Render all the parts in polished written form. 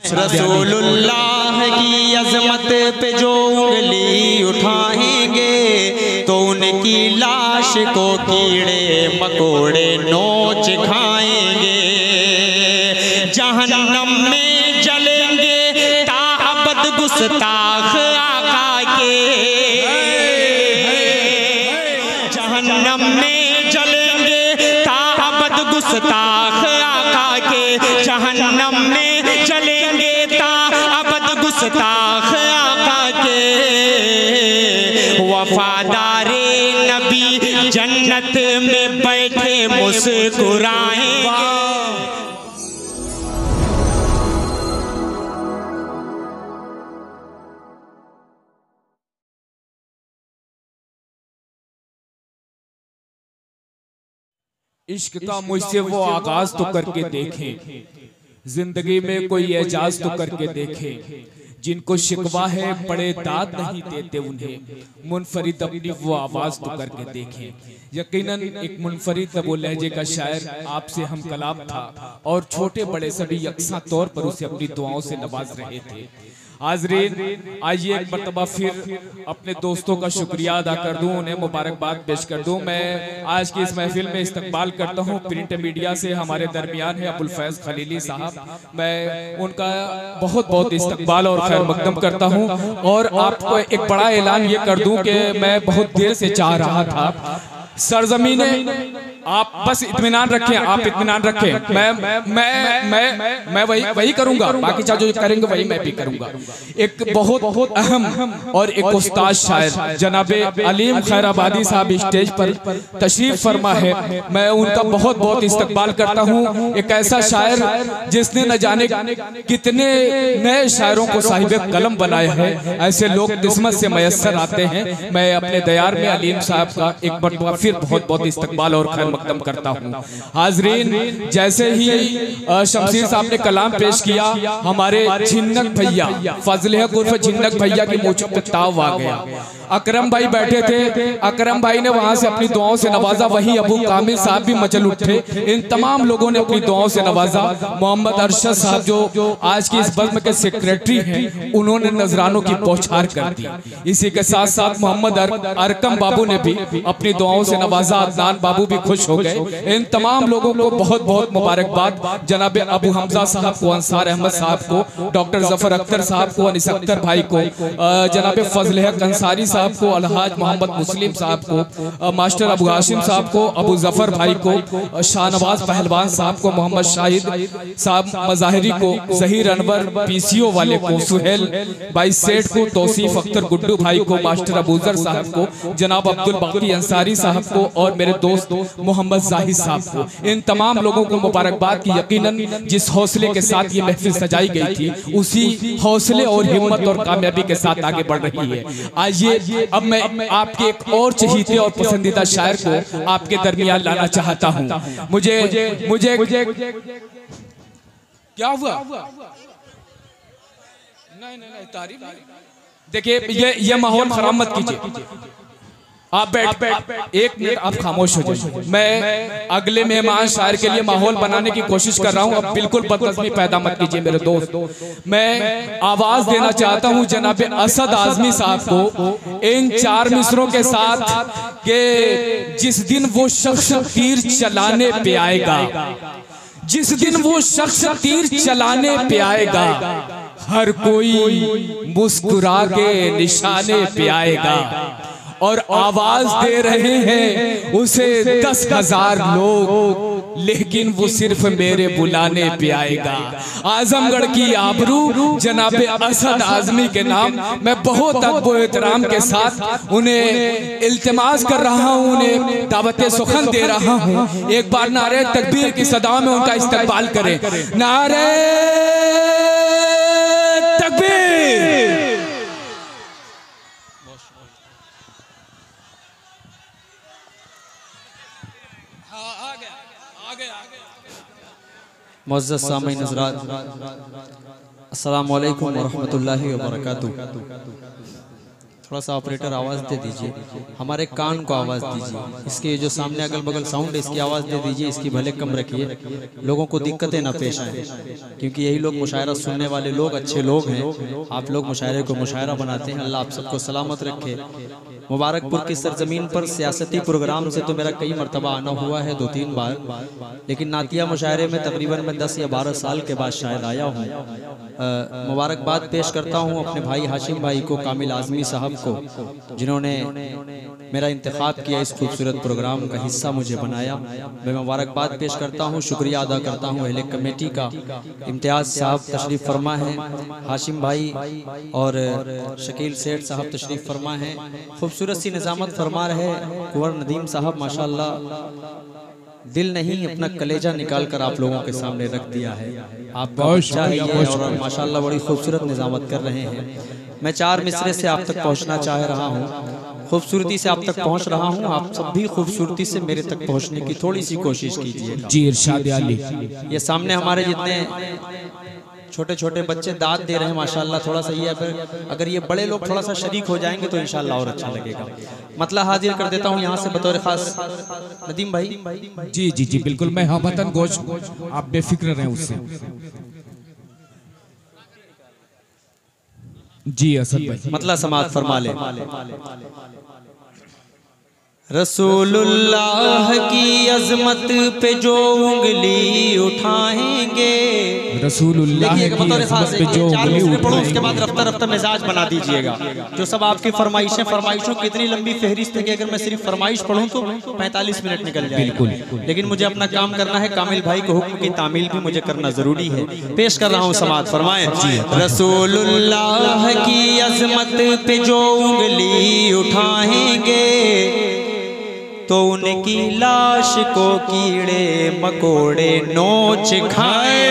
रसूलुल्लाह की अजमत पे जो उंगली उठाएंगे तो उनकी लाश को कीड़े मकोड़े नोच खाएंगे। जहन्नम में जलेंगे ताअबद गुस्ताख आका के, जहन्नम में जलेंगे ताअबद गुस्ताख आका के, जहन्नम में गुस्ताख आका के। वफादारे नबी जन्नत में बैठे मुस्कुराएंगे। इश्क का मुझसे वो आगाज तो करके देखें, जिंदगी में कोई एजाज तो करके देखें। जिनको शिकवा है बड़े दाद नहीं देते उन्हें, मुनफरिद अपनी वो आवाज तो करके देखें। यकीनन एक मुनफरिद वो लहजे का शायर आपसे हम कलाम था और छोटे बड़े सभी यकसा तौर पर उसे अपनी दुआओं से नवाज रहे थे। हाज़रीन, आइए एक मरतबा फिर अपने दोस्तों का शुक्रिया अदा कर दूं, उन्हें मुबारकबाद पेश कर दूं। मैं आज की इस महफिल में इस्तकबाल करता हूं प्रिंट मीडिया से हमारे दरमियान है अबुल फैज़ खलीली साहब। मैं उनका बहुत बहुत इस्तकबाल और खैर मकदम करता हूं। और आपको एक बड़ा ऐलान ये कर दूं कि मैं बहुत देर से चाह रहा था, सरजमीने आप बस इत्मीनान रखें, आप इत्मीनान रखें, मैं वही करूंगा, बाकी चाहे जो करेंगे वही मैं भी करूंगा। एक बहुत अहम और एक उस्ताद शायर जनाबे अलीम खैराबादी साहब स्टेज पर तशरीफ फरमा है, मैं उनका बहुत बहुत इस्तकबाल करता हूं। एक ऐसा शायर जिसने न जाने कितने नए शायरों को साहिब कलम बनाया है, ऐसे लोग किस्मत से मयस्सर आते हैं। मैं अपने दयार में अलीम साहब का एक बार फिर बहुत बहुत इस्तकबाल और खैर मकदम करता हूँ। हाजरीन, जैसे ही शमशीर साहब ने कलाम पेश किया, हमारे झिन्नक भैया फजले उर्फ झिन्नक भैया की मुँह पे ताव आ गया। अकरम भाई बैठे थे, अकरम भाई ने वहां से अपनी दुआओं से नवाजा, वहीं अबू कामिल साहब भी मचल उठे। इन तमाम लोगों ने अपनी दुआओं से नवाजा। मोहम्मद अरशद साहब जो आज की इस बज़्म के सेक्रेटरी हैं, उन्होंने नजरानों की बौछार कर दी। इसी के साथ साथ मोहम्मद अरकम बाबू ने भी अपनी दुआओं से नवाजा, अदनान बाबू भी खुश हो गए। इन तमाम लोगों को बहुत बहुत मुबारकबाद। जनाबे अबू हमजा साहब को, अंसार अहमद साहब को, डॉक्टर जफर अख्तर साहब को, अनिस अख्तर भाई को, जनाबे फजल हक अंसारी साहब को, अलहाज मोहम्मद मुस्लिम साहब को, मास्टर अबू हाशिम साहब को, अबू जफर भाई को, शाहनवाज पहलवान साहब को, मोहम्मद शाहिद साहब मज़ाहिरी को, जहीर अनवर पीसीओ वाले को, सुहेल भाई सेठ को, तौसीफ अख्तर गुड्डू भाई को, मास्टर अबूजर साहब को, जनाब अब्दुल बाकी अंसारी साहब को और मेरे दोस्त मोहम्मद जाहिद साहब को, इन तमाम लोगों को मुबारकबाद की। यकीनन जिस हौसले के साथ ये महफिल सजाई गई थी, उसी हौसले और हिम्मत और कामयाबी के साथ आगे बढ़ रही है। आइए अब मैं आपके एक और चहीते और पसंदीदा शायर को आपके दरमियान लाना चाहता हूं। मुझे क्या हुआ? नहीं तारीफ। देखिए ये माहौल खराब मत कीजिए, आप बैठ एक मिनट आप खामोश हो जाइए। मैं अगले मेहमान शायर के लिए माहौल बनाने की कोशिश कर रहा हूं, अब बिल्कुल बदतमीजी पैदा मत कीजिए मेरे दोस्त। मैं आवाज देना चाहता हूं जनाबे असद आजमी साहब को इन 4 मिसरों के साथ के जिस दिन वो शख्स तीर चलाने पे आएगा, जिस दिन वो शख्स तीर चलाने पे आएगा, हर कोई मुस्कुरा के निशाने पे आएगा। और आवाज दे रहे हैं उसे 10,000 लोग, लेकिन वो सिर्फ मेरे बुलाने पे आएगा। आजमगढ़ की आबरू जनाबे असद आजमी के नाम मैं बहुत अदब एहतराम के साथ उन्हें इल्तिमास कर रहा हूँ, उन्हें दावत सुखन दे रहा हूँ। एक बार नारे तकबीर की सदाओं में उनका इस्तकबाल करें। नारे तकबीर। मुअज़्ज़ज़ सामीन हज़रात, अस्सलामु अलैकुम व रहमतुल्लाहि व बरकातुहू। थोड़ा सा ऑपरेटर आवाज़ दे दीजिए, हमारे कान को आवाज़ दीजिए। इसके जो सामने अगल बगल साउंड है इसकी आवाज़ दे दीजिए, इसकी भले कम रखिए, लोगों को दिक्कतें ना पेश आए, क्योंकि यही लोग मुशायरा सुनने वाले लोग अच्छे लोग हैं। आप लोग मुशायरे को मुशायरा बनाते हैं। अल्लाह आप सबको सलामत रखे। मुबारकपुर की सरजमीन पर सियासती प्रोग्राम से तो मेरा कई मरतबा आना हुआ है, 2-3 बार, लेकिन नातिया मुशायरे में तकरीबन मैं 10 या 12 साल के बाद शायद आया हूँ। मुबारकबाद पेश करता हूँ अपने भाई हाशिम भाई को, कामिल आज़मी साहब को, जिन्होंने मेरा इंतखाब किया, इस खूबसूरत प्रोग्राम का हिस्सा मुझे बनाया। मैं मुबारकबाद पेश करता हूँ, शुक्रिया अदा करता हूँ अहले कमेटी का। इम्तियाज़ साहब तशरीफ़ फरमा हैं, हाशिम भाई और शकील सेठ साहब तशरीफ़ फरमा हैं। खूबसूरत सी निज़ामत फरमा रहे कुंवर नदीम साहब, माशाअल्लाह दिल नहीं अपना कलेजा निकाल कर आप लोगों के सामने रख दिया है। आपका बच्चा है ये और माशाअल्लाह बड़ी खूबसूरत निज़ामत कर रहे हैं। मैं 4 मिसरे से आप तक पहुंचना चाह रहा हूं, खूबसूरती से आप तक पहुंच रहा हूं। आप सब भी खूबसूरती से मेरे तक पहुंचने की थोड़ी सी कोशिश कीजिए। जी इरशाद अली। ये सामने हमारे जितने छोटे छोटे बच्चे दाद दे रहे हैं माशाअल्लाह, थोड़ा सा ये फिर अगर ये बड़े लोग थोड़ा सा शरीक हो जाएंगे तो इंशाअल्लाह और अच्छा लगेगा। मतलब हाजिर कर देता हूँ यहाँ से बतौर खास नदीम भाई। जी जी जी बिल्कुल, मैं हमवतन गोश, आप बेफिक्र रहें उससे। जी असद भाई मतलब समाज फरमा ले। रसूलुल्लाह की अजमत पे जो उंगली उठाएंगे, रसूलुल्लाह की अजमत पे जो उंगली उठाएंगे, उसके बाद रफ्ता रफ्ता मिजाज बना दीजिएगा। जो सब आपकी फरमाइशें, फरमाइशों की इतनी लंबी फहरिस्त है कि अगर मैं सिर्फ फरमाइश पढ़ूं तो 45 मिनट निकल जाए। बिल्कुल, लेकिन मुझे अपना काम करना है, कामिल भाई को हुक्म की तामील भी मुझे करना जरूरी है। पेश कर रहा हूँ समाज फरमाएं। रसूलुल्लाह की अजमत पे जो उंगली उठाएंगे तो उनकी लाश को कीड़े मकोड़े नोच खाए।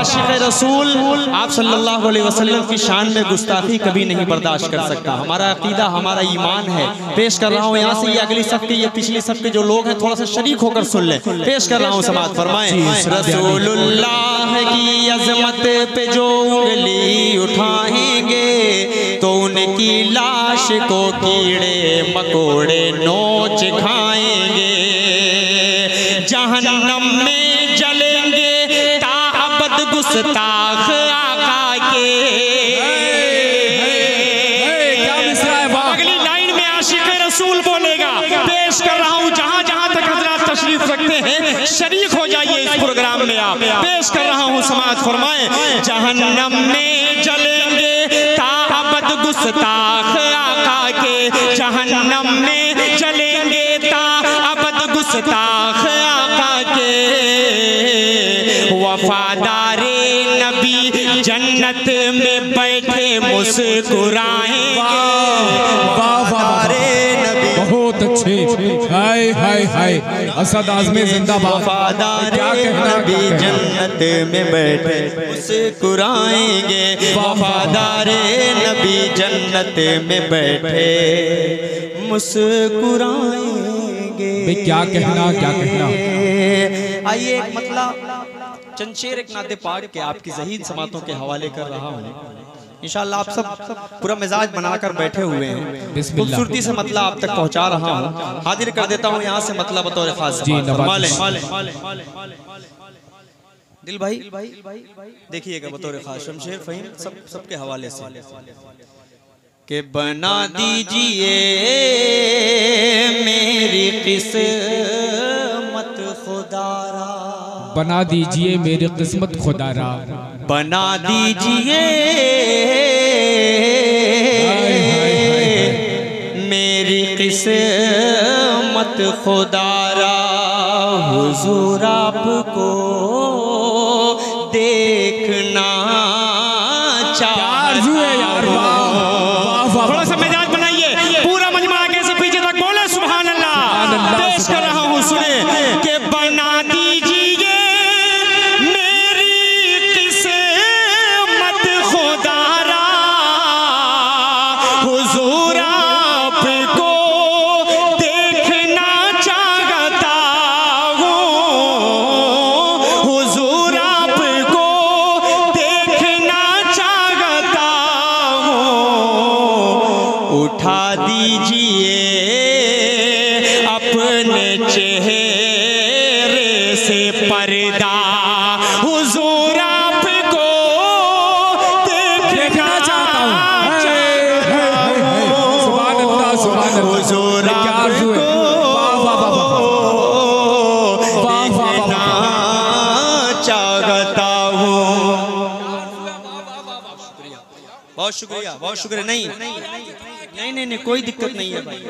आशिक़ रसूल आप सल्लल्लाहु अलैहि वसल्लम की शान में गुस्ताखी कभी नहीं बर्दाश्त कर सकता। हमारा अकीदा, हमारा ईमान है। पेश कर रहा हूँ यहाँ से, ये अगली सफ के, ये पिछली सफ के जो लोग हैं थोड़ा सा शरीक होकर सुन लें। पेश कर रहा हूँ समाअत फरमाएं। रसूलुल्लाह की अज़मत पे जो उंगली उठाएंगे तो उनकी लाश को कीड़े मकोड़े नोच खाएंगे। जहन्नम में जलेंगे गुस्ताख आका के। अगली लाइन में आशिक़ रसूल बोलेगा। पेश कर रहा हूँ, जहाँ जहाँ तक हज़रात तशरीफ रखते हैं शरीक हो जाइए इस प्रोग्राम में आप। पेश कर रहा हूँ समाअत फरमाएं। जहन्नम में जलेंगे ताअबद गुस्ताख आका के। जहन्नम में जलेंगे ताअबद गुस्ताख आका के। वफादारे नबी जन्नत में बैठे मुस्कुराएंगे। वफादारे नबी बहुत अच्छे। हाय हाय हाय, असद आज़मी जिंदाबाद। वफादारे नबी जन्नत में बैठे मुस्कुराएंगे। वफादारे नबी जन्नत में बैठे मुस्कुराएंगे। क्या कहना, क्या कहना। आइए मतलब चंद शेर एक नाते पाक के आपकी ज़हीद समातों के हवाले कर रहा हूँ। इंशाअल्लाह आप सब पूरा मिजाज बनाकर बैठे हुए हैं, खूबसूरती से मतलब आप तक पहुँचा रहा हूँ। हाजिर कर देता हूँ यहाँ से मतलब बतौर खास। दिल भाई देखिएगा बतौर खास शमशेर फहीम सबके हवाले से कि बना दीजिए मेरी किस्मत खुदारा। बना दीजिए मेरी किस्मत खुदारा। बना दीजिए मेरी किस्मत खुदारा। हुजूर आपको देखना चाहता हूं। थोड़ा सा मिजाज बनाइए, पूरा मजमा आगे से पीछे तक बोले सुभान अल्लाह। पेश कर रहा हूँ सुने कि बना दीजिए मेरी किस्मत खुदारा। हुजूर आपको देखना चाहता हूँ। हुजूर आपको देखना चाहता हूँ। सुभान अल्लाह, सुभान अल्लाह। हुजूर आपको देखना चाहता हूँ। बहुत शुक्रिया, बहुत शुक्रिया। नहीं नहीं नहीं नहीं, कोई दिक्कत नहीं है भाई।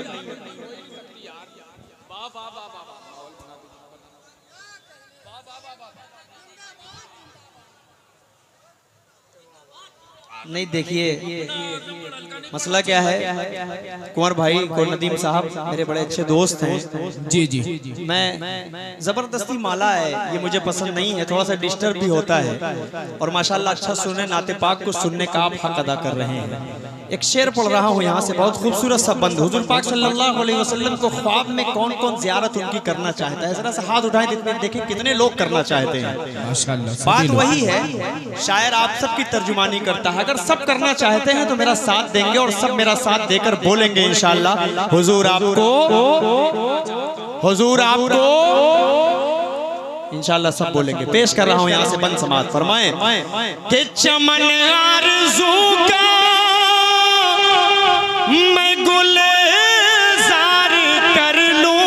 नहीं देखिए मसला क्या है, कुंवर भाई को नदीम साहब मेरे बड़े अच्छे दोस्त हैं। जी जी, मैं जबरदस्ती माला है ये मुझे पसंद नहीं है, थोड़ा सा डिस्टर्ब भी होता है। और माशाल्लाह अच्छा सुनने, नाते पाक को सुनने का आप हक अदा कर रहे हैं। एक शेर पढ़ रहा हूँ यहाँ से, बहुत खूबसूरत सा बंद। हुजूर पाक सल्लल्लाहु अलैहि वसल्लम को ख्वाब में कौन कौन ज़ियारत उनकी करना चाहता है? जरा सा हाथ उठाएं, देखें कितने लोग करना चाहते हैं। माशाल्लाह। बात वही है, शायर आप सबकी तर्जुमानी करता है। अगर सब करना चाहते हैं तो मेरा साथ देंगे और सब मेरा साथ देकर बोलेंगे इंशाअल्लाह हुजूर आपको, हुजूर आपको इंशाअल्लाह सब बोलेंगे। पेश कर रहा हूं यहां से बंद समात फरमाएं कि चमन आरज़ू का मैं गुलजार कर लूं,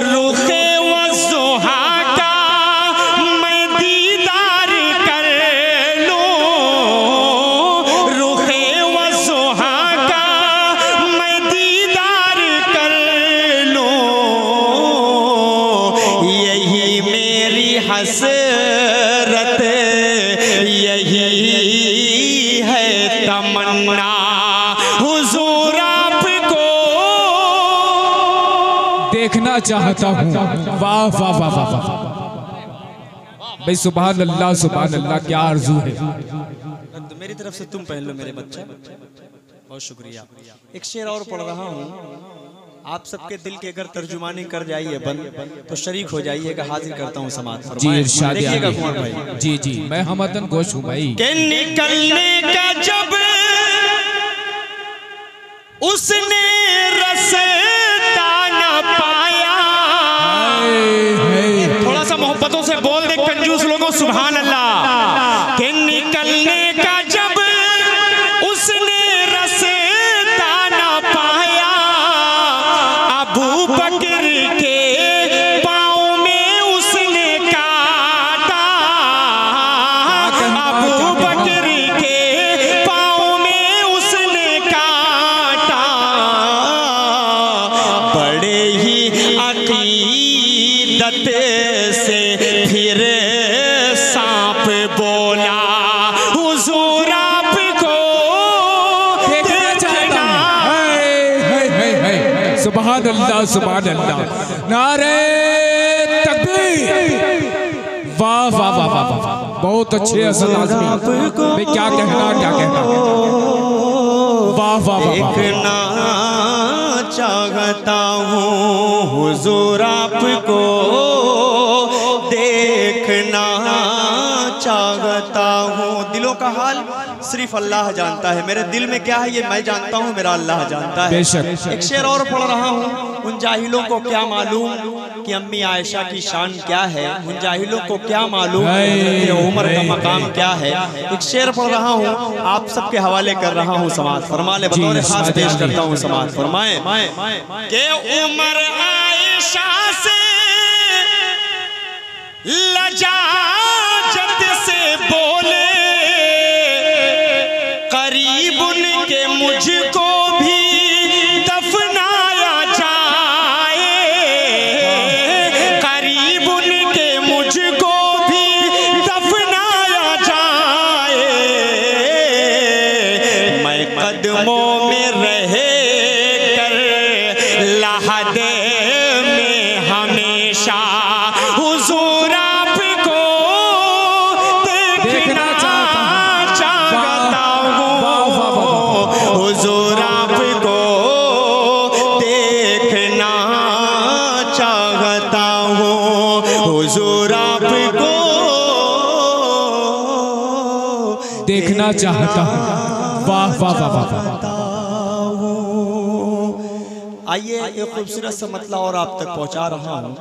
रुखे वज़ुहा का मैं दीदार कर लूं, रुखे वज़ुहा का मैं दीदार कर लूं। यही मेरी हसरत, यही है तमन्ना, हुजूर आपको देखना चाहता हूँ। वाह वाह वाह वाह वाह भाई, सुभान अल्लाह, सुभान अल्लाह। क्या आरज़ू है। तो मेरी तरफ से तुम पहन लो मेरे बच्चे, बहुत शुक्रिया। एक शेर और पढ़ रहा हूँ, आप सबके दिल के अगर तर्जुमानी कर जाइए बंद तो शरीक हो जाइएगा। हाजिर करता हूँ समात जी, फरमाएं। इरशाद देखिएगा आगे। कुंवर भाई। जी जी, मैं हमदन गोश हूँ भाई। के निकलने का जब उसने रास्ता न पाया, थोड़ा सा मोहब्बतों से बोल दे कंजूस लोगों सुभान अल्लाह। के निकलने का जब उसने रास्ता न पाया, अबू बकर के पाँव में उसने काटा, अबू बकर के पाँव में उसने काटा। बड़े ही अकीदत से फिर सांप बोला, हुजूर आपको देखना चाहता हूं। सुभान अल्लाह, सुभान अल्लाह। नारे तकबीर। वाह वाह वाह वाह वाह, बहुत अच्छे असल आदमी भाई। क्या कहना, क्या कहना। वाह वाह वाह वाह। देखना चाहता हूँ हुजूर आपको, देखना चाहता हूँ। दिलों का हाल सिर्फ अल्लाह जानता है, मेरे दिल में क्या है ये मैं जानता हूँ, मेरा अल्लाह जानता है। बेशक। एक शेर और पढ़ रहा हूँ, उन जाहिलों को क्या मालूम कि अम्मी आयशा की शान क्या है, उन जाहिलों को क्या मालूम कि उमर का मकाम क्या है। एक शेर पढ़ रहा हूँ, आप सबके हवाले कर रहा हूँ समात फरमा ले, बतौर खास पेश करता हूँ समात फरमाएं कि उमर आयशा से लजाजत से बोले, करीब उनके मुझको भी दफनाया जाए, करीब उनके मुझको भी दफनाया जाए। मैं कदमों में रह कर लहद में हमेशा हुजूर आपको देखना चाहता हूँ, हुजूर आपको देखना चाहता हूँ, हुजूर आपको देखना चाहता हूँ। वाह वाह वाह वाह। आइए एक खूबसूरत सा मतला और आप तक पहुंचा रहा हूँ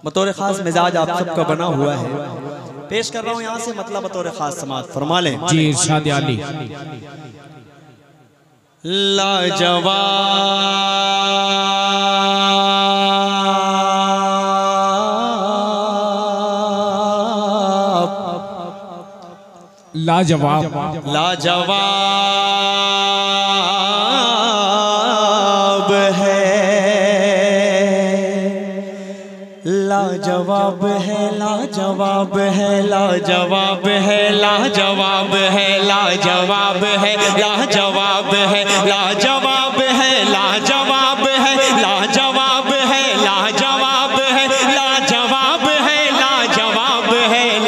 बतौर खास मिजाज आप सबका बना हुआ है। पेश कर रहा हूँ यहाँ से मतलब बतौर खास समाज फरमा लें। जी इरशाद आली। लाजवाब लाजवाब लाजवाब है, लाजवाब है, लाजवाब है, लाजवाब है, लाजवाब है, लाजवाब है, लाजवाब है, लाजवाब है, लाजवाब है, लाजवाब है, लाजवाब है, लाजवाब है,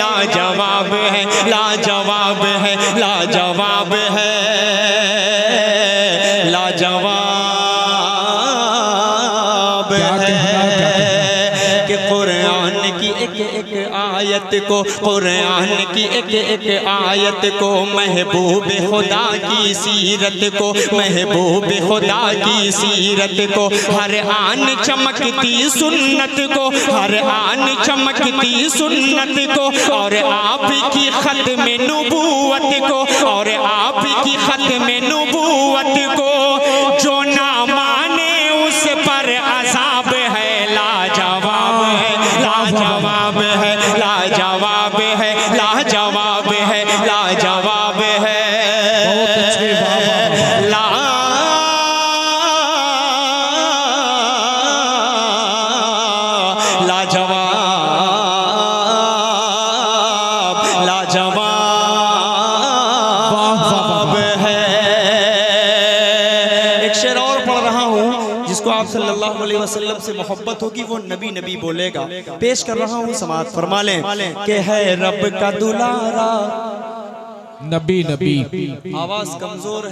लाजवाब है, लाजवाब है, लाजवाब है, लाजवाब है, लाजवाब है कि कुरान की एक आयत को, कुरान की एक आयत को, महबूब खुदा की सीरत को, महबूब खुदा की सीरत को, हर आन चमकती सुन्नत को, हर आन चमकती सुन्नत को, और आप की खत में नबूवत को, और आप की खत में नबूवत को, जो ना माने उस पर अज़ाब है। लाजवाब है, लाजवाब है, लाजवाब है, लाजवाब है, लाजवाब है, लाजवाब, लाजवाब है। एक शेर और पढ़ रहा हूँ जिसको आप सल्लल्लाहु अलैहि वसल्लम से मोहब्बत होगी वो नबी नबी बोलेगा। पेश कर रहा हूँ समाअत फरमा लें कि है रब का दुलारा। नबी नबी आवाज कमजोर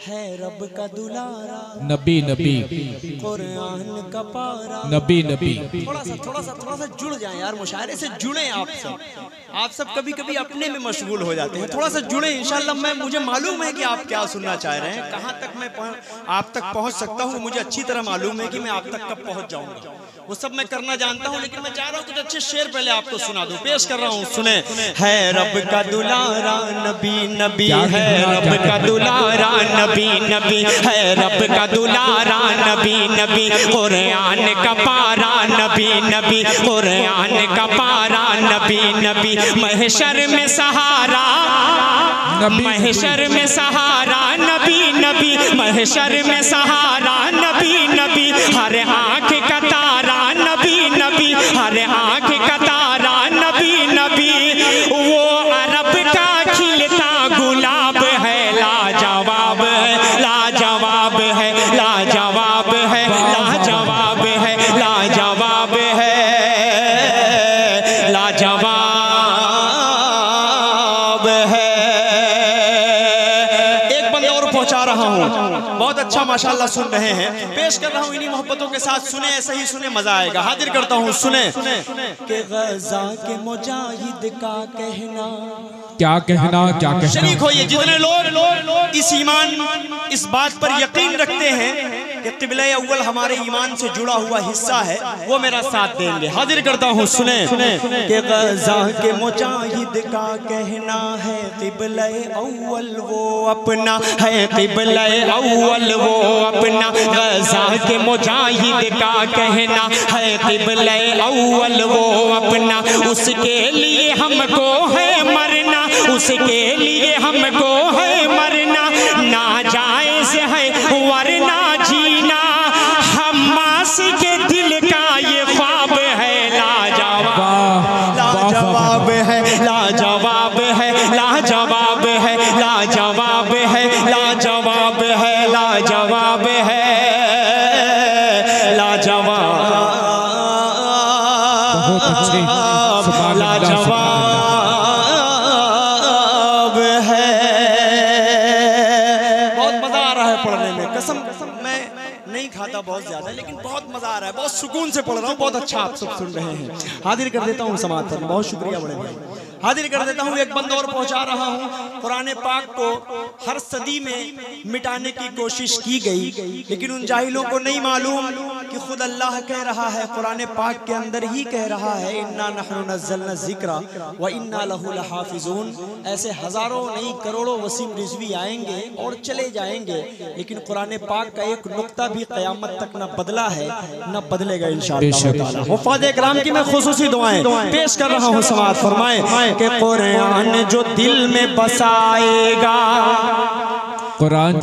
है रब का दुलारा, नबी नबी कुरान का पारा। नबी नबी थोड़ा सा जुड़ जाएं यार, मुशायरे से जुड़े आप सब कभी कभी अपने में मशगूल हो जाते हैं, थोड़ा सा जुड़े इंशाल्लाह। मुझे मालूम है कि आप क्या सुनना चाह रहे हैं, कहाँ तक मैं आप तक पहुँच सकता हूँ, मुझे अच्छी तरह मालूम है कि मैं आप तक कब पहुँच जाऊँगा, वो सब मैं करना जानता हूँ, लेकिन मैं चाह रहा हूँ कुछ अच्छे शेर पहले आपको सुना दूं। पेश कर रहा हूँ, सुने। है रब का दुलारा नबी नबी, है रब का दुलारा नबी नबी, है रब का दुलारा नबी नबी, कुरान का पारा नबी नबी, कुरान का पारा नबी नबी, महशर में सहारा, महशर में सहारा नबी नबी, महशर में सहारा नबी नबी, हर आँख का तारा नबी नबी, हर आँख का तारा नबी नबी, वो अरब का खिलता गुलाब है। लाजवाब है, लाजवाब है, लाजवाब है, लाजवाब है, लाजवाब है, लाजवाब है। एक बंदा और पहुंचा रहा हूँ, बहुत अच्छा माशाल्लाह सुन रहे हैं, पेश कर रहा हूँ इन्हीं मोहब्बतों के साथ। सुने, ऐसे ही सुने, मजा आएगा। हाजिर करता हूँ, सुने कि गज़ा के मुजाहिद का कहना, क्या कहना, क्या कहना। शरीक होइए जितने लोग इस ईमान, इस बात पर यकीन रखते हैं कि क़िबला अव्वल हमारे ईमान से जुड़ा हुआ हिस्सा है, वो मेरा साथ देंगे। हाजिर करता हूँ, सुने कि गज़ा के मुजाहिद का कहना है क़िबला अव्वल वो अपना है, क़िबला अव्वल वो अपना, गज़ा के मुजाहिद का कहना है क़िबला अव्वल वो अपना, उसके लिए हमको है मरना, उसके लिए हमको है मरना, नाजायज़ है वरना जीना, हम्मास के दिल का ये ख्वाब है। लाजवाब, लाजवाब है, लाजवाब है, लाजवाब है, लाजवाब है, लाजवाब है, लाजवाब है, लाजवाब, बहुत अच्छे, लाजवाब है। बहुत मजा आ रहा है पढ़ने में, कसम मैं नहीं खाता बहुत ज्यादा, लेकिन बहुत मजा आ रहा है, बहुत सुकून से पढ़ रहा हूँ, बहुत अच्छा आप सब सुन रहे हैं। हाजिर कर देता हूँ समाअत पर, बहुत शुक्रिया बड़े भाई। हाजिर कर देता हूँ, एक बंद और पहुंचा रहा हूँ। कुरान पाक को हर सदी में मिटाने की कोशिश की गई, लेकिन उन जाहिलों को नहीं मालूम कि खुद अल्लाह कह रहा है, कुरान पाक के अंदर ही कह रहा है, इन्ना नहनु नज़्ज़लना ज़िक्रा व इन्ना लहु लहाफ़िज़ून। ऐसे हजारों नहीं करोड़ों वसीम रिज़वी आएंगे और चले जाएंगे, लेकिन कुरान पाक का एक नुक्ता भी क़यामत तक न बदला है न बदलेगा इंशाअल्लाह। हुफ़ाज़ इकराम की मैं खुसूसी दुआएं पेश कर रहा हूँ। समाअत फरमाएं कि कुरान जो दिल में बसाएगा, कुरान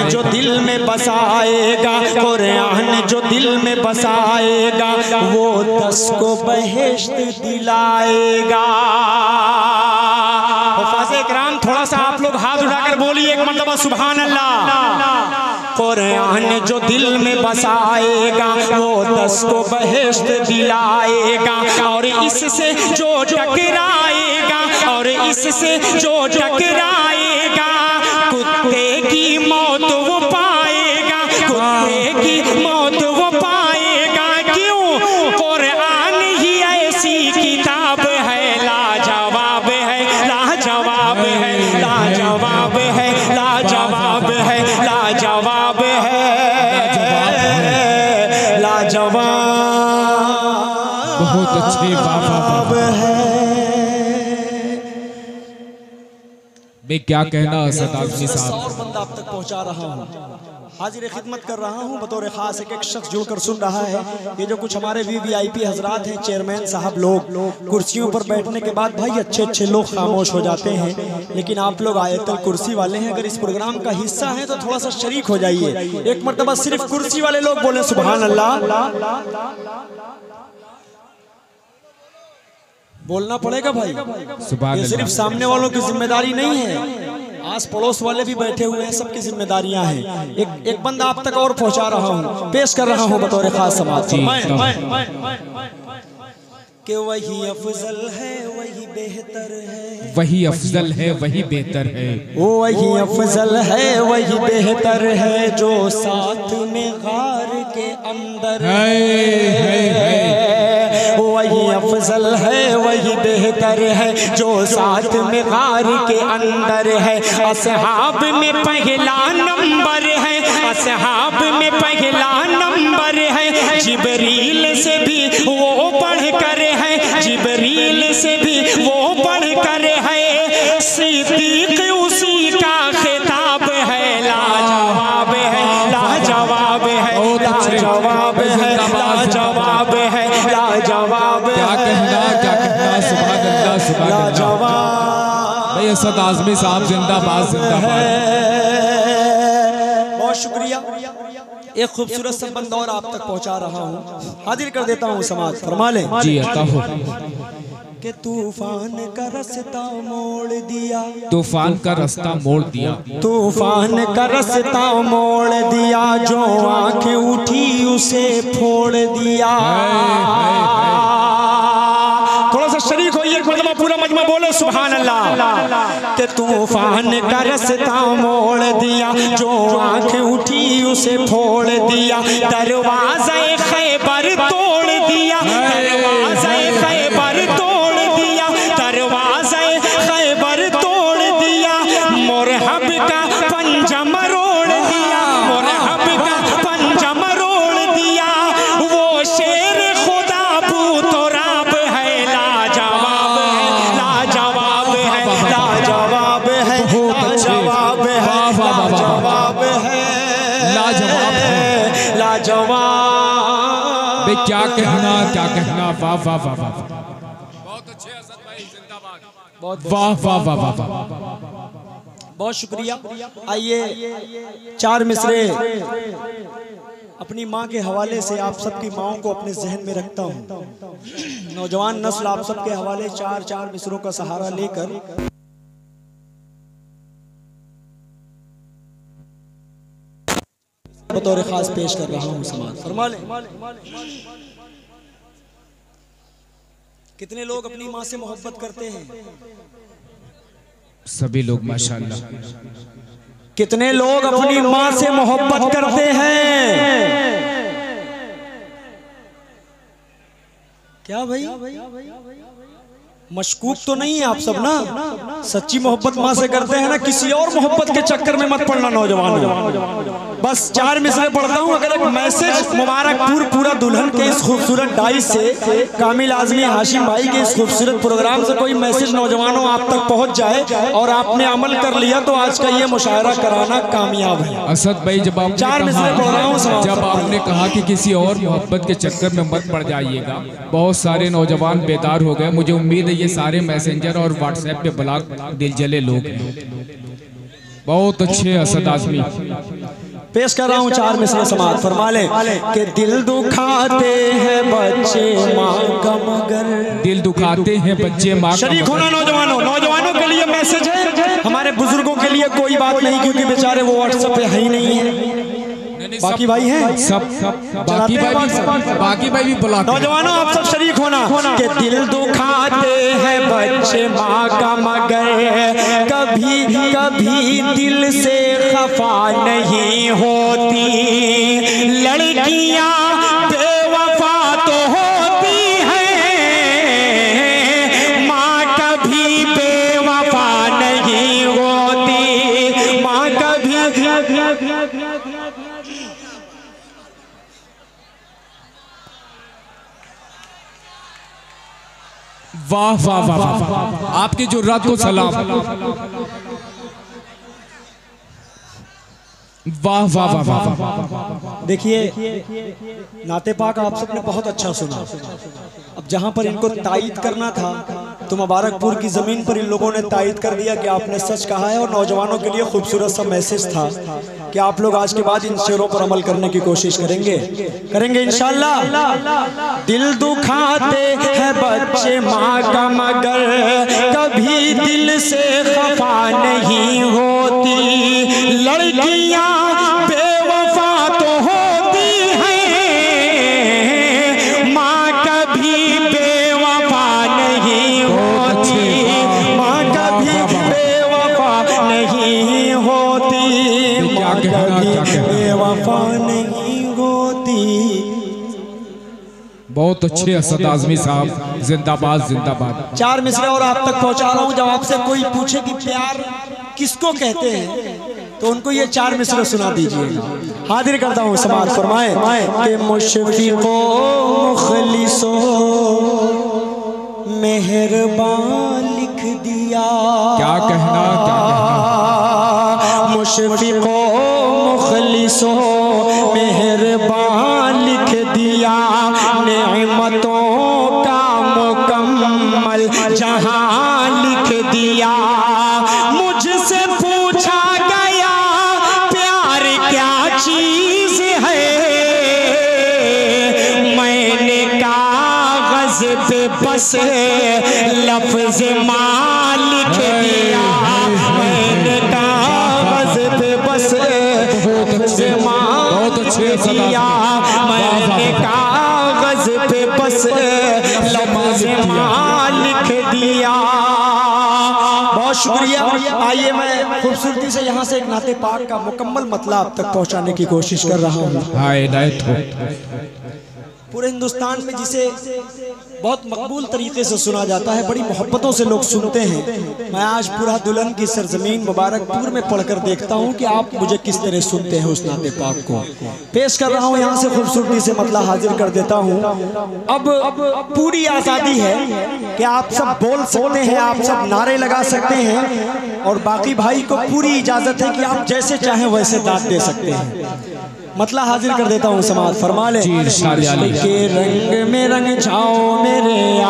जो दिल में बसाएगा, कुरान जो दिल में बसाएगा, वो 10 को बहिश्त दिलाएगा। हुफ़ाज़ इकराम थोड़ा सा आप लोग हाथ उठाकर बोलिए एक मरतबा सुभान अल्लाह। कुरान जो दिल में बसाएगा, वो 10 को बहिश्त दिलाएगा, और इससे जो टकराएगा, और इससे जो टकराएगा, कुत्ते की मौत वो पाएगा, कुत्ते की मौत वो पाएगा। क्यों? कुरान ही ऐसी किताब है, लाजवाब है, लाजवाब है, लाजवाब है, लाजवाब है, लाजवाब है, लाजवाब। बहुत अच्छे बाबा है। मैं क्या कहना असद आज़मी साहब, और बंदा आप तक पहुंचा रहा हूँ, हाजिर खिदमत कर रहा हूँ बतौर खास। एक शख्स जुड़कर सुन रहा है। ये जो कुछ हमारे VVIP हजरात हैं, चेयरमैन साहब लोग, कुर्सियों पर बैठने के बाद भाई अच्छे अच्छे लोग खामोश हो जाते हैं, लेकिन आप लोग आयतल कुर्सी वाले हैं, अगर इस प्रोग्राम का हिस्सा हैं तो थोड़ा सा शरीक हो जाइए। एक मरतबा सिर्फ कुर्सी वाले लोग बोले सुभान अल्लाह। बोलना पड़ेगा भाई, ये सिर्फ सामने वालों की जिम्मेदारी नहीं है, आस पड़ोस वाले भी बैठे हुए हैं, सबकी जिम्मेदारियां हैं। एक बंदा आप तक और पहुंचा रहा हूं, पेश कर रहा हूं बतौर खास। समाज कि वही अफजल है, वही बेहतर है, वही अफजल है, वही बेहतर है, वही अफजल है, वही बेहतर है, जो साथ में गार के अंदर है। वही अफजल है, वही बेहतर है, जो साथ में गार के अंदर है। असहाब में पहला नंबर है, असहाब में पहला नंबर है, जिब्रील से भी वो बढ़कर है, जिब्रील से भी वो बढ़कर है, सिद्दीक उसी का खिताब है, लाजवाब है, लाजवाब है, लाजवाब है, लाजवाब है, लाजवाब है। क्या कहना सुभान अल्लाह, सुभान अल्लाह। भाई असद आज़मी साहब जिंदाबाद, जिंदाबाद। बहुत शुक्रिया। एक खूबसूरत सा बंदा और आप तक पहुंचा रहा हूँ, हाजिर कर देता हूँ। समाज फरमा ले जी अता हो कि तूफान का रास्ता मोड़ दिया, तूफान का रास्ता मोड़ दिया, तूफान का रास्ता मोड़ दिया, जो आंखें उठी उसे फोड़ दिया। थोड़ा सा शरीक हो, एक मरतबा पूरा मजमा बोलो सुभान अल्लाह। कि तूफान का रास्ता मोड़ दिया, जो आंखें उठी उसे फोड़ दिया, दरवाज़े खैबर तोड़ दिया, दरवाज़े खैबर तोड़ दिया, दरवाज़े खैबर तोड़ दिया, मुरहब का पंजा मरोड़ दिया, मुरहब का पंजा मरोड़ दिया, वो शेर खुदा बूतराब है, लाजवाब है, लाजवाब है, लाजवाब है, लाजवाब है, लाजवाब है, लाजवाब है, लाजवाब। क्या कहना, क्या कहना। वाह वाह वाह वाह, बहुत अच्छे असद भाई, जिंदाबाद। वाह वाह वाह वाह वाह, बहुत शुक्रिया। आइए 4 मिसरे अपनी माँ के हवाले से आप सबकी माओं को अपने जहन में रखता हूँ। नौजवान नस्ल आप सबके हवाले 4 मिसरों का सहारा लेकर बतौर खास पेश कर रहा हूँ। समाज फरमा ले। कितने लोग अपनी माँ से मोहब्बत करते हैं? सभी लोग माशाअल्लाह। कितने लोग अपनी माँ से मोहब्बत करते हैं? क्या भाई? मशकूक तो नहीं है आप सब ना, सच्ची मोहब्बत माँ से करते हैं ना, किसी और मोहब्बत के चक्कर में मत पड़ना नौजवानों। बस 4 मिसरे पढ़ता हूँ। अगर एक मैसेज मुबारकपुर पूरा दुल्हन के इस खूबसूरत डाइस से, कामिल आजमी हाशिम भाई के इस खूबसूरत प्रोग्राम से कोई मैसेज नौजवानों आप तक पहुँच जाए और आपने अमल कर लिया तो आज का ये मुशायरा कराना कामयाब है। असद भाई जब आपने 4 मिसरे पढ़ रहा हूँ, जब आपने कहा कि किसी और मोहब्बत के चक्कर में मत पड़ जाइएगा, बहुत सारे नौजवान बेदार हो गए। मुझे उम्मीद है ये सारे मैसेंजर और व्हाट्सएप पे ब्लॉक दिल जले लोग हैं। बहुत अच्छे असद आजमी पेश कर रहा हूँ 4 मिसरे समाज फरमा ले कि दिल दुखाते हैं बच्चे माँ का मगर, दिल दुखाते हैं बच्चे माँ। शरीक होना नौजवानों के लिए मैसेज है, हमारे बुजुर्गों के लिए कोई बात नहीं क्योंकि बेचारे वो व्हाट्सएप पे है ही नहीं है। बाकी भाई हैं सब बाकी भाई भी बुला। नौजवानों आप सब शरीक होना कि दिल दुखाते हैं बच्चे माँ का मगर, कभी कभी दिल से खफा नहीं होती, लड़कियाँ बेवफा तो होती हैं, माँ कभी बेवफा नहीं होती, माँ कभी। वाह वाह वाह वाह, आपकी जुर्रत को सलाम। वाह वाह वाह वाह। देखिए नाते पाक आप सबने बहुत अच्छा सुना। अब जहां पर इनको तायीद करना था तो मुबारकपुर की जमीन पर इन लोगों ने तायीद कर दिया कि आपने सच कहा है, और नौजवानों के लिए खूबसूरत सा मैसेज था कि आप लोग आज के बाद इन शेरों पर अमल करने की कोशिश करेंगे इंशाअल्लाह। दिल दुखाते हैं बच्चे माँ का मगर, कभी दिल से खफा नहीं होती, लड़कियाँ बेवफा तो होती हैं, माँ कभी बेवफा नहीं होती, माँ कभी बेवफा नहीं होती, माँ कभी बेवफा नहीं होती। बहुत अच्छे असद आजमी साहब, जिंदाबाद जिंदाबाद। 4 मिसरे और आप तक पहुंचा रहा हूं। जब आपसे कोई पूछे कि प्यार किसको कहते हैं तो उनको ये 4 मिसरे सुना दीजिए। हाजिर करता हूँ समाज फरमाए कि मुशफ़िक़ो मुख़लिसो मेहरबान लिख दिया। क्या कहना मुशफ़िक़ो मुख़लिसो मेहरबान लिख दिया, नेमतों का मुकम्मल जहां लिख दिया। मुझसे पूछा गया प्यार क्या चीज है, मैंने कागज पे बस लफ्ज माँ लिख दिया, मैंने कागज पे बस लफ्ज माँ लिख दिया, मैंने कागज पे बस लफ्ज माँ लिख दिया। बहुत शुक्रिया। आइए मैं खूबसूरती से यहाँ से एक नाते पाक का मुकम्मल मतलब आप तक पहुँचाने की कोशिश कर रहा हूँ। पूरे हिंदुस्तान में जिसे बहुत मकबूल तरीके से सुना जाता है, बड़ी मोहब्बतों से लोग सुनते हैं। मैं आज पूरा दुल्हन की सरजमीन मुबारकपुर में पढ़कर देखता हूँ कि आप मुझे किस तरह सुनते हैं। उस नाते पाक को पेश कर रहा हूँ यहाँ से खूबसूरती से मतलब हाजिर कर देता हूँ। अब पूरी आज़ादी है कि आप सब बोल सकते हैं, आप सब नारे लगा सकते हैं, और बाकी भाई को पूरी इजाज़त है कि आप जैसे चाहें वैसे दाद दे सकते हैं। मतलब हाजिर कर देता हूँ समाज फरमा ले के रंग में रंग जाओ मेरे यार,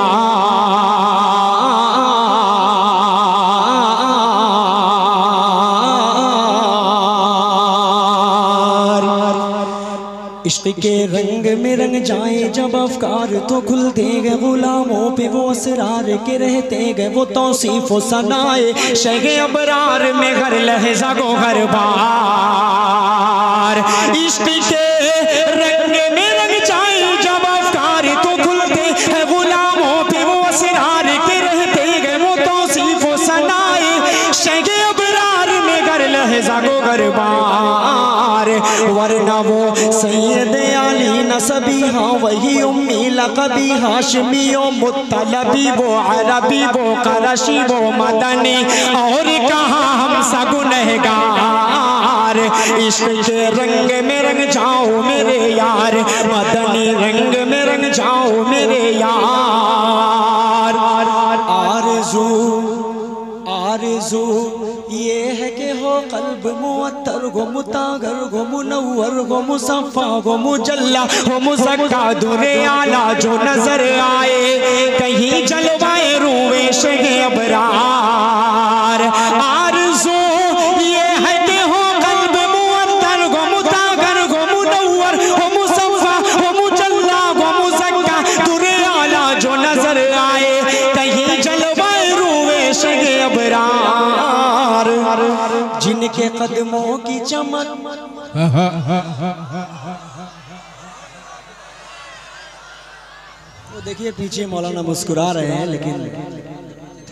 इश्क के रंग में रंग जाए जब अफकार तो खुलते गए, गुलामों पे वो असरार के रहते गए, वो तौसीफ व सनाए शगे अबरार में घर लहजा गो हर बार। इश्क के रंग में रंग जाए जब अफकार तो खुलते हैं, गुलामों पे वो असरार के रहते गए, वो तौसीफ व सनाए शगे अबरार में घर लहजा गो हर बार। वरना वो सैयद अली न नसबी हाँ वही उम्मी लकबी हाशमी ओ मुत्तलबी वो अरबी वो करशी वो मदनी और कहाँ हम सगुनहगार। इश्क के रंग में रंग जाओ मेरे यार, मदनी रंग में रंग जाओ मेरे यार। आरज़ू आरज़ू ये है कि हो कल्ब मुअत्तर गो मुतागर गो मुनव्वर गो मुसफ़ा गो मुजल्ला हो मुज़क्का दुरे आला जो नजर आए, कहीं जलवाए रूए शे अबरार। आरज़ू ये है कि हो कल्ब मुअत्तर गो मुतागर गो मुनव्वर हो मुसफ़ा हो मुजल्ला गो मुज़क्का दुरे आला जो नजर आए, कहीं जलवाए रूए शे अबरार। जिनके कदमों की चमक तो देखिए पीछे मौलाना मुस्कुरा रहे हैं, लेकिन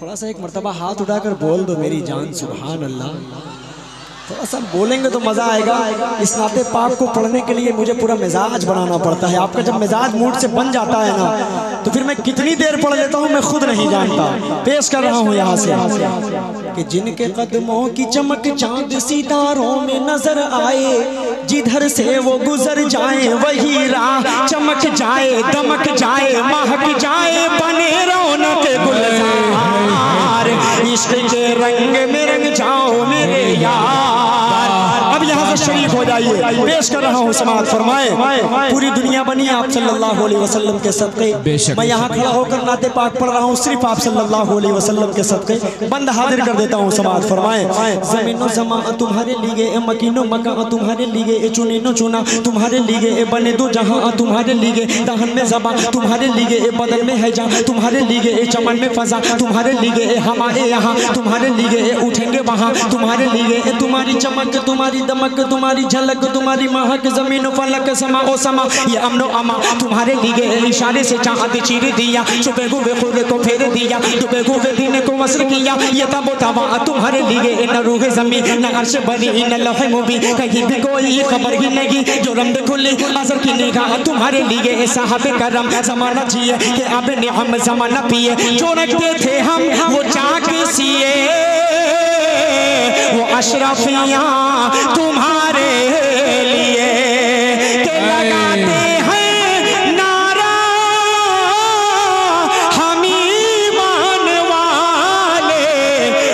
थोड़ा सा एक मर्तबा हाथ उठाकर बोल दो मेरी जान सुभान अल्लाह। थोड़ा सा बोलेंगे तो मज़ा आएगा। इस नाते पाक को पढ़ने के लिए मुझे पूरा मिजाज बनाना पड़ता है। आपका जब मिजाज मूड से बन जाता है ना, तो फिर मैं कितनी देर पढ़ लेता हूँ मैं खुद नहीं जानता। पेश कर रहा हूँ यहाँ से कि जिनके कदमों की चमक चांद सितारों में नजर आए, जिधर से वो गुजर जाए वही राह चमक जाए, दमक जाए, महक जाए, बने रौनक गुलजार। इश्क के रंग में रंग जाओ मेरे यार। अब यहाँ से शरीक हो जाइए, पेश कर रहा हूँ समाअत फरमाए। पूरी दुनिया बनी आप सल्लल्लाहु अलैहि वसल्लम के सदक़े। मैं यहाँ खड़ा होकर नाते पाक पढ़ रहा हूँ सिर्फ आप सल्लल्लाहु अलैहि वसल्लम के सदक़े। बंद हाजिर कर देता हूँ समाअत फरमाए। ज़मीनो ज़मा तुम्हारे लिए, मकीनो मका तुम्हारे लिए, चुनीनो चुना तुम्हारे लिए, बने दो जहाँ तुम्हारे लिए, दहन में ज़बा तुम्हारे लिए, बदन में है जा तुम्हारे लिए, चमन में फजा तुम्हारे लिए, हमारे यहाँ तुम्हारे लिए, उठेंगे वहाँ तुम्हारे लिए। तुम्हारी चमक तुम्हारी दमक तुम्हारी झलक तुम्हारी महक, जमीन फलक समा ओ समा ये अमनो अमा तुम्हारे लिए। इशारे से चाँद चीर दिया, छुपे हुए खुद को फेर दिया, डूबे हुए दिन को वस्र किया। ये तबो तवा तुम्हारे लिए, न रूह ज़मीन न अर्श बरी न लौह मुबीन, कहीं भी कोई खबर ही नहीं। जो रंग खुली अज़र की निगाह तुम्हारे लिए, साहब करम ज़माना जिए कि अब निअम ज़माना पिए। जो रखते थे हम वो चाक सिए, वो अशरफियाँ तुम्हारे लिए के लगाते हैं नारा हम ईमान वाले,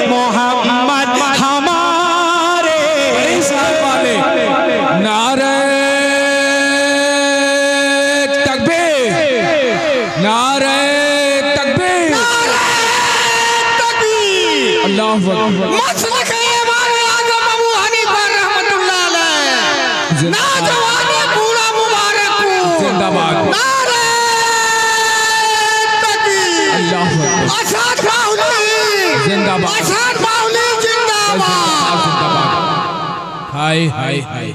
मोहम्मद हमारे वाले। नारे तकबीर, नारे तकबीर, अल्लाहु अकबर। हाय हाय हाय,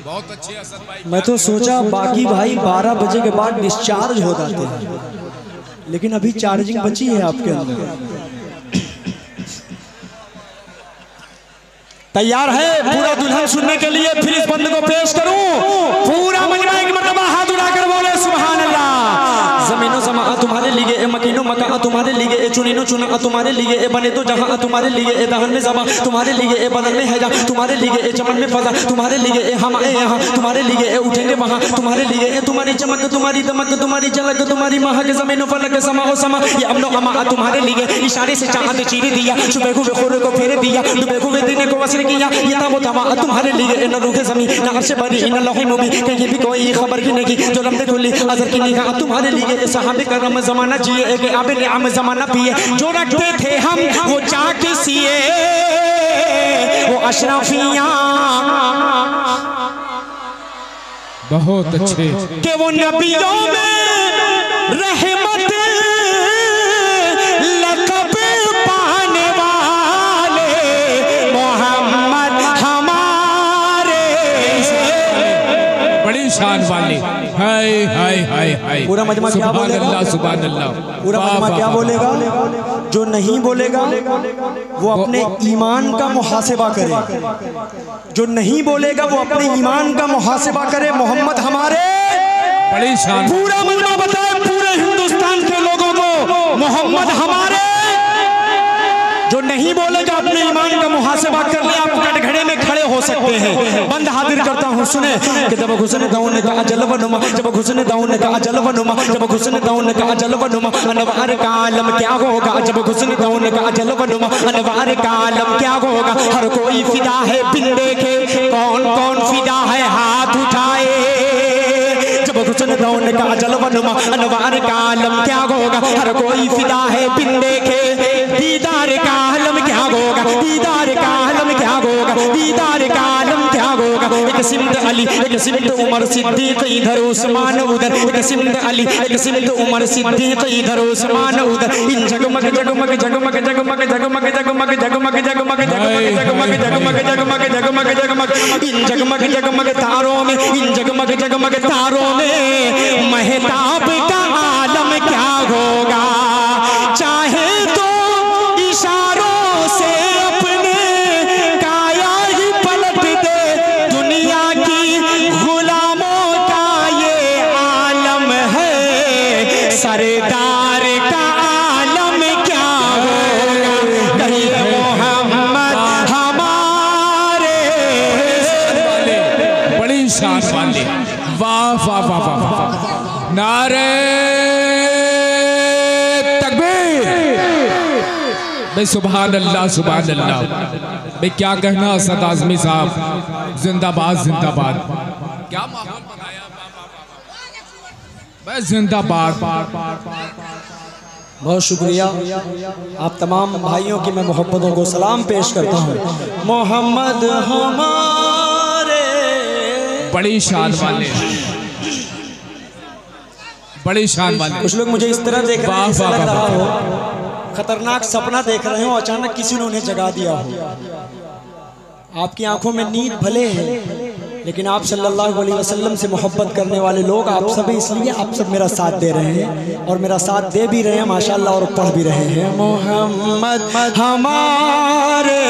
बहुत अच्छे असद भाई। मैं तो सोचा बाकी भाई 12 बजे के बाद डिस्चार्ज हो जाते हैं, लेकिन अभी चार्जिंग बची है आपके अंदर। तैयार है पूरा दुल्हन सुनने के लिए? फिर इस बंद को पेश करूं। पूरा मजमा एक मरतबा हाथ उठाकर बोले सुभान अल्लाह। ज़मीनो ज़मा तुम्हारे लिए, मकीनो मका तुम्हारे लिए, चुनीनो चुना तुम्हारे लिए, बने तो जहाँ तुम्हारे लिए, दहन में ज़बा तुम्हारे लिए, बदन में हैजा तुम्हारे लिए, चमन में फजा तुम्हारे लिए, हमारे यहाँ तुम्हारे लिए, उठेंगे वहाँ तुम्हारे लिए। तुम्हारी चमक तुम्हारी दमक तुम्हारी झलक तुम्हारी महक, ज़मीनो फलक समा ओ समा ये अमनो अमा तुम्हारे लिए। इशारे से चाँद चीर दिया, छुपे हुए खुद को फेर दिया, डूबे हुए दिन को वस्र किया। ये तबो तवा तुम्हारे लिए, न रूह ज़मीन न अर्श बरी न लौह मुबीन, कहीं भी कोई खबर ही नहीं। जो रंग खुली अज़र की निगाह तुम्हारे लिए, साहब करम ज़माना जिए कि अब निअम ज़माना पिए। जो रखते थे हम वो चाक सिए, वो अशरफियाँ बहुत अच्छे कि वो नबियों में रहमत लक़ब पाने वाले, मोहम्मद हमारे बड़ी शान वाले। हाय हाय हाय हाय। पूरा मजमा क्या बोलेगा? सुभान अल्लाह। पूरा मजमा क्या बोलेगा? जो नहीं बोलेगा वो अपने ईमान का मुहासिबा करे, जो नहीं बोलेगा वो अपने ईमान का मुहासिबा करे। मोहम्मद हमारे बड़ी शान। पूरा मजमा बताए पूरे हिंदुस्तान के लोगों को मोहम्मद हमारे। जो नहीं बोलेगा अपने ईमान का मुहासिबा कर ले, आप कटघरे में खड़े हो सकते हैं। बंद हाजिर करता हूँ, सुने कि जब हुस्न दाऊद ने कहा जलवनुमा, जब हुस्न दाऊद ने कहा जलवनुमा, जब हुस्न दाऊद ने कहा जलवनुमा, अनवार का आलम क्या होगा। जब हुस्न दाऊद ने कहा जलवनुमा, अनवार का आलम क्या होगा। हर कोई फिदा है बिन देखे, कौन कौन फिदा है हाथ उठाए। जब हुस्न दाऊद ने कहा जलवनुमा, अनवार का आलम क्या होगा। हर कोई फिदा है बिन देखे, दीदार का आलम क्या होगा। दीदार का आलम क्या होगा। दीदार का आलम क्या होगा। एक सिमत अली, एक सिमत उमर सिद्दीक, इधर उस्मान उधर। एक सिमत अली, एक सिमत उमर सिद्दीक, इधर उस्मान उधर। इन जगमग जगमग जगमग जगमग जगमग जगमग जगमग जगमग जगमग जगमग जगमग जगमग जगमग जगमग इन जगमग जगमग तारों में, इन जगमग जगमग तारों में महताब का आलम क्या होगा। चाहे तो इशारों से अपने काया ही पलट दे, दुनिया की गुलामों का ये आलम है। सरदार का आलम क्या होगा। कहिए मोहम्मद हमारे। बड़ी शान वाले, वाह वाह वाह वाह। नारे भाई सुभान अल्लाह सुभान अल्लाह। भाई क्या कहना असद आज़मी साहब, जिंदाबाद जिंदाबाद। क्या माहौल बनाया भाई, जिंदाबाद। बहुत शुक्रिया आप तमाम भाइयों की मैं मोहब्बतों को सलाम पेश करता हूँ। मोहम्मद हमारे। बड़ी शान वाले, बड़ी शान वाले। कुछ लोग मुझे इस तरह देख रहे हैं, ऐसा लग रहा हो खतरनाक सपना देख रहे हो, अचानक किसी ने उन्हें जगा दिया हो। आपकी आंखों में नींद भले है, लेकिन आप सल्लल्लाहु अलैहि वसल्लम से मोहब्बत करने वाले लोग आप सब, इसलिए आप सब मेरा साथ दे रहे हैं और मेरा साथ दे भी रहे हैं माशाल्लाह, और पढ़ भी रहे हैं। मोहम्मद हमारे।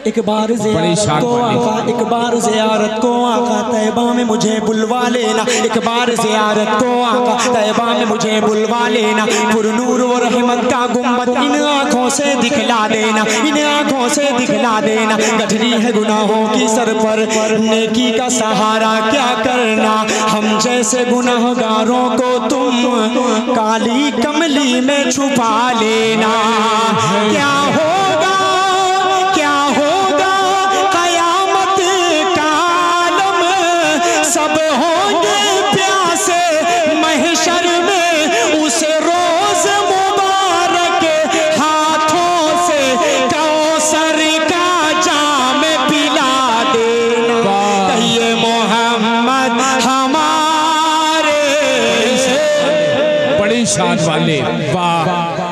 एक बार ज़ियारत को आका, एक बार ज़ियारत को आका तैबा में मुझे बुलवा लेना। एक बार ज़ियारत को आका तैबा में मुझे बुलवा लेना। पुरनूर व रहमत का गुंबद इन आँखों से दिखला देना, इन आँखों से दिखला देना। गठरी है गुनाहों की सर पर, नेकी का सहारा क्या करना। हम जैसे गुनाहगारों को तुम काली कमली में छुपा लेना। क्या होगा, क्या होगा कयामत का आलम। सब होंगे प्यासे महशर में, उस रोज मुबारक हाथों से कौसर का जाम पिला देना। कहिए मोहम्मद हमारे। बड़ी शान वाले, वाह।